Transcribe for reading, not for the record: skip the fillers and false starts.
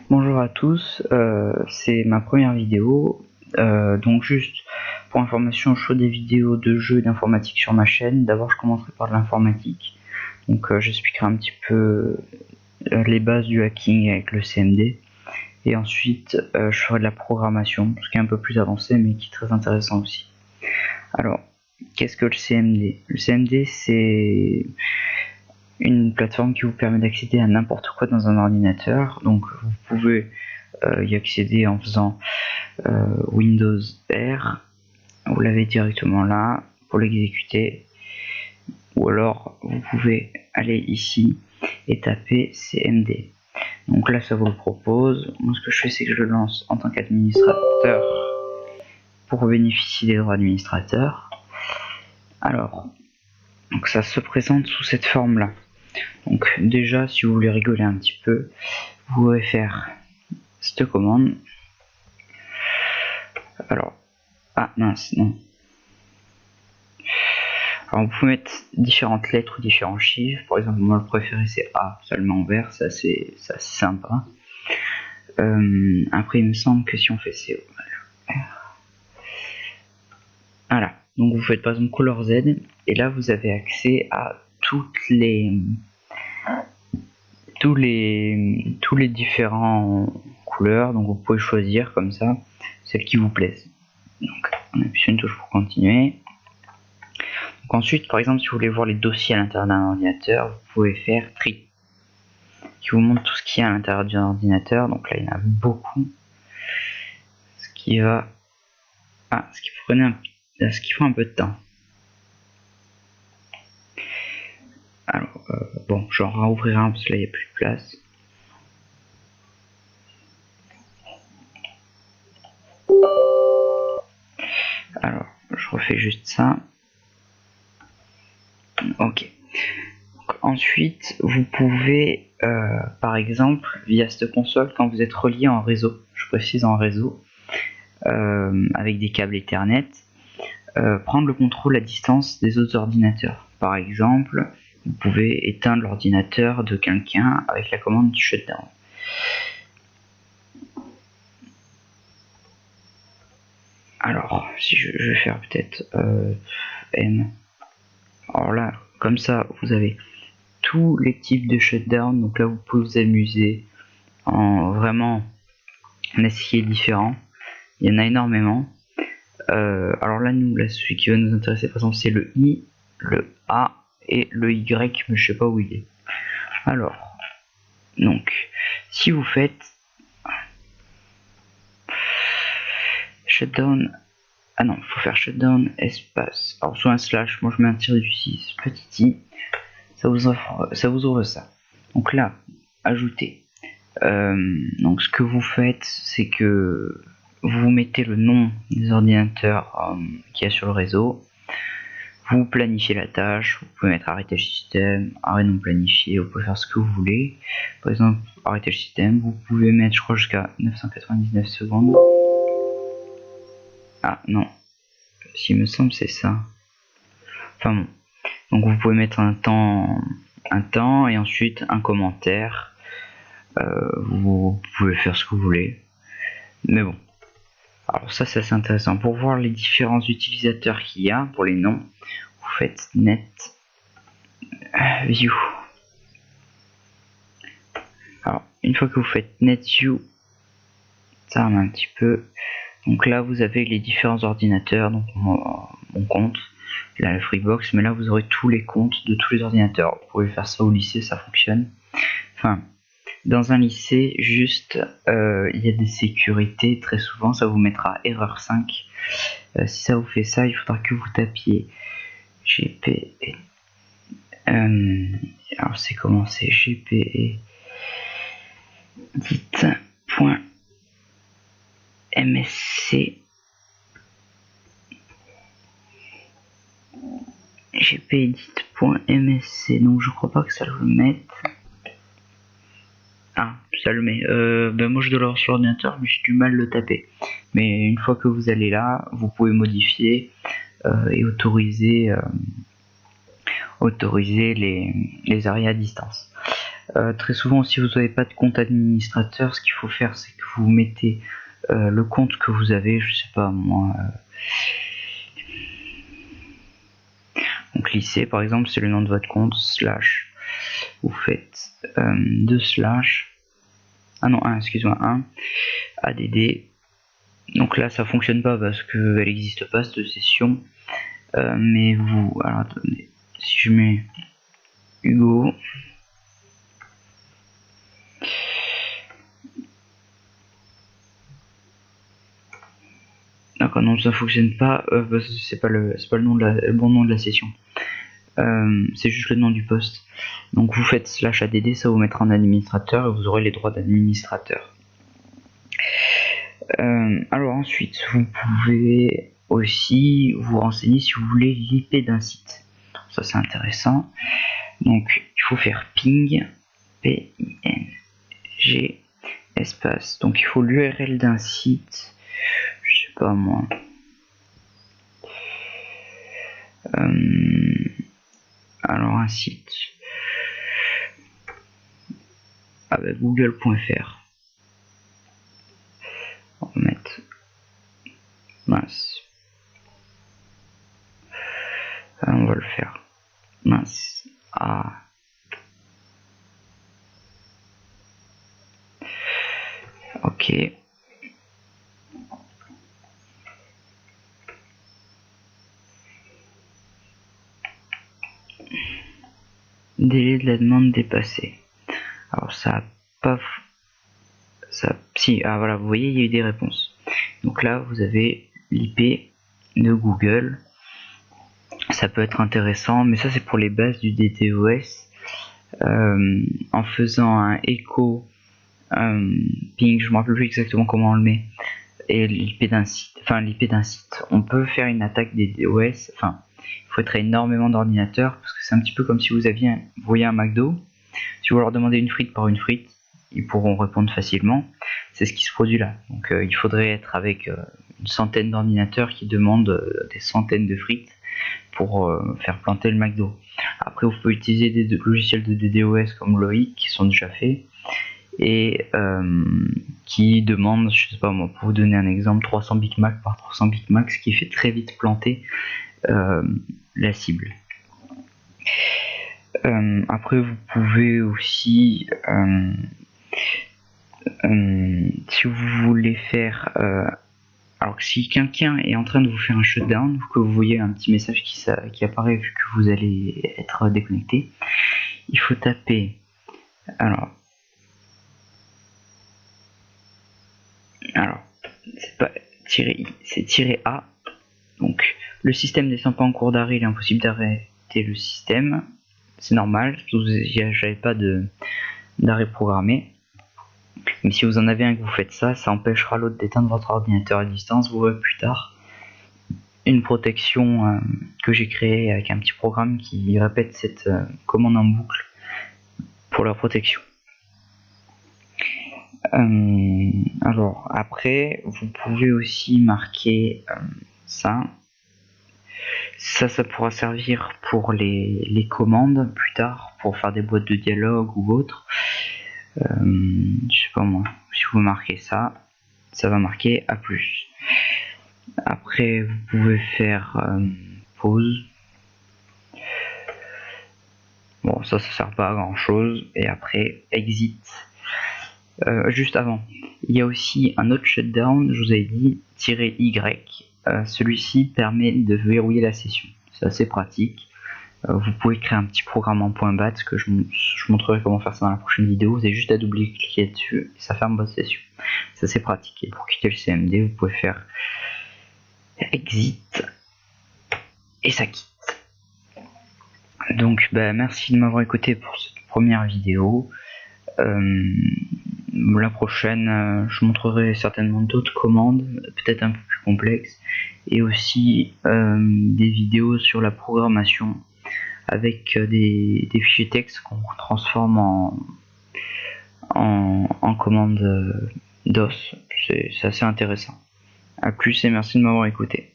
Bonjour à tous, c'est ma première vidéo, donc juste pour information, je fais des vidéos de jeux d'informatique sur ma chaîne. D'abord je commencerai par l'informatique, donc j'expliquerai un petit peu les bases du hacking avec le CMD, et ensuite je ferai de la programmation, ce qui est un peu plus avancé mais qui est très intéressant aussi. Alors, qu'est-ce que le CMD? Le CMD c'est une plateforme qui vous permet d'accéder à n'importe quoi dans un ordinateur, donc vous pouvez y accéder en faisant Windows R, vous l'avez directement là pour l'exécuter, ou alors vous pouvez aller ici et taper CMD. Donc là ça vous le propose. Moi ce que je fais c'est que je le lance en tant qu'administrateur pour bénéficier des droits administrateurs. Alors donc ça se présente sous cette forme là. Donc déjà si vous voulez rigoler un petit peu, vous pouvez faire cette commande. Alors mince, non. Alors vous pouvez mettre différentes lettres ou différents chiffres. Par exemple, moi le préféré c'est A, seulement en vert, ça c'est sympa. Après, il me semble que si on fait C, voilà. Donc vous faites par exemple couleur Z, et là vous avez accès à tous les différents couleurs. Donc vous pouvez choisir comme ça celles qui vous plaisent. Donc on appuie sur une touche pour continuer. Donc ensuite, par exemple, si vous voulez voir les dossiers à l'intérieur d'un ordinateur, vous pouvez faire tri, qui vous montre tout ce qu'il y a à l'intérieur d'un ordinateur. Donc là, il y en a beaucoup. Ce qui va, ce qui prend un peu de temps. Alors, bon, j'en rouvrirai un parce que là, il n'y a plus de place. Alors, je refais juste ça. Ok. Donc, ensuite, vous pouvez, par exemple, via cette console, quand vous êtes relié en réseau, je précise en réseau, avec des câbles Ethernet, prendre le contrôle à distance des autres ordinateurs. Par exemple, vous pouvez éteindre l'ordinateur de quelqu'un avec la commande du shutdown. Alors, si je vais faire peut-être N. Alors là, comme ça, vous avez tous les types de shutdown. Donc là, vous pouvez vous amuser en vraiment en essayer différents. Il y en a énormément. Alors là, celui qui va nous intéresser, par exemple, c'est le I, le A et le Y, mais je sais pas où il est. Alors, donc, si vous faites shutdown, il faut faire shutdown espace, alors soit un slash, moi je mets un tiré du 6, petit i, ça vous ouvre ça. Donc là, ajoutez. Donc ce que vous faites, c'est que vous mettez le nom des ordinateurs qu'il y a sur le réseau. Vous planifiez la tâche, vous pouvez mettre arrêter le système, arrêt non planifié, vous pouvez faire ce que vous voulez. Par exemple, arrêter le système, vous pouvez mettre, je crois, jusqu'à 999 secondes. Ah non, s'il me semble, c'est ça. Enfin bon. Donc vous pouvez mettre un temps et ensuite un commentaire. Vous pouvez faire ce que vous voulez. Mais bon. Alors ça c'est assez intéressant. Pour voir les différents utilisateurs qu'il y a pour les noms, vous faites net view. Alors une fois que vous faites net view, ça remet un petit peu. Donc là vous avez les différents ordinateurs, donc mon compte, là le Freebox, mais là vous aurez tous les comptes de tous les ordinateurs. Vous pouvez faire ça au lycée, ça fonctionne. Enfin, dans un lycée, juste, il y a des sécurités, très souvent ça vous mettra erreur 5. Si ça vous fait ça, il faudra que vous tapiez gp. Alors c'est comment, c'est gpe dit.msc gpedit.msc, donc je crois pas que ça le mette. Ah, ça le met. Moi je dois l'avoir sur l'ordinateur, mais j'ai du mal à le taper. Mais une fois que vous allez là, vous pouvez modifier et autoriser les arrêts à distance. Très souvent, si vous n'avez pas de compte administrateur, ce qu'il faut faire, c'est que vous mettez le compte que vous avez, je sais pas moi. Donc lycée par exemple, c'est le nom de votre compte, slash, vous faites 2 slash, ah non, 1, excuse-moi, 1, ADD. Donc là ça fonctionne pas parce qu'elle n'existe pas cette session, mais vous, alors attendez, si je mets Hugo, d'accord, non ça fonctionne pas, parce que c'est pas le nom de le bon nom de la session. C'est juste le nom du poste. Donc vous faites slash add, ça vous mettra en administrateur et vous aurez les droits d'administrateur. Alors ensuite, vous pouvez aussi vous renseigner si vous voulez l'IP d'un site. Ça c'est intéressant. Donc il faut faire ping, P-I-N-G, espace. Donc il faut l'URL d'un site. Je sais pas moi. Alors un site. Avec google.fr. On va mettre mince. On va le faire. Mince. Ah. Ok. Délai de la demande dépassé. Alors ça a pas... Ça... Si, ah voilà, vous voyez, il y a eu des réponses. Donc là, vous avez l'IP de Google. Ça peut être intéressant, mais ça c'est pour les bases du DDoS. En faisant un echo ping, je me rappelle plus exactement comment on le met, et l'IP d'un site, on peut faire une attaque DDoS. Enfin, il faudrait énormément d'ordinateurs parce que c'est un petit peu comme si vous voyez un McDo. Si vous leur demandez une frite par une frite, ils pourront répondre facilement. C'est ce qui se produit là. Donc il faudrait être avec une centaine d'ordinateurs qui demandent des centaines de frites pour faire planter le McDo. Après, vous pouvez utiliser des logiciels de DDoS comme Loic qui sont déjà faits et qui demandent, je sais pas moi, pour vous donner un exemple, 300 Big Mac par 300 Big Mac, ce qui fait très vite planter la cible. Après, vous pouvez aussi, si vous voulez faire, alors si quelqu'un est en train de vous faire un shutdown, que vous voyez un petit message qui apparaît vu que vous allez être déconnecté, il faut taper, alors c'est pas -i, c'est -a. Donc le système descend pas en cours d'arrêt, il est impossible d'arrêter le système, c'est normal, j'avais pas d'arrêt programmé. Mais si vous en avez un que vous faites ça, ça empêchera l'autre d'éteindre votre ordinateur à distance. Vous verrez plus tard une protection que j'ai créée avec un petit programme qui répète cette commande en boucle pour la protection. Alors après, vous pouvez aussi marquer ça. Ça pourra servir pour les commandes plus tard, pour faire des boîtes de dialogue ou autre. Je sais pas moi, si vous marquez ça, ça va marquer A+. Après, vous pouvez faire pause. Bon, ça sert pas à grand chose. Et après, exit. Juste avant, il y a aussi un autre shutdown, je vous avais dit, -y. Celui-ci permet de verrouiller la session. C'est assez pratique. Vous pouvez créer un petit programme en .bat, que je montrerai comment faire ça dans la prochaine vidéo. Vous avez juste à double-cliquer dessus et ça ferme votre session. C'est assez pratique. Et pour quitter le CMD, vous pouvez faire exit et ça quitte. Donc merci de m'avoir écouté pour cette première vidéo. La prochaine, je montrerai certainement d'autres commandes, peut-être un peu plus complexes, et aussi des vidéos sur la programmation avec des fichiers texte qu'on transforme en commande DOS. C'est assez intéressant. A plus et merci de m'avoir écouté.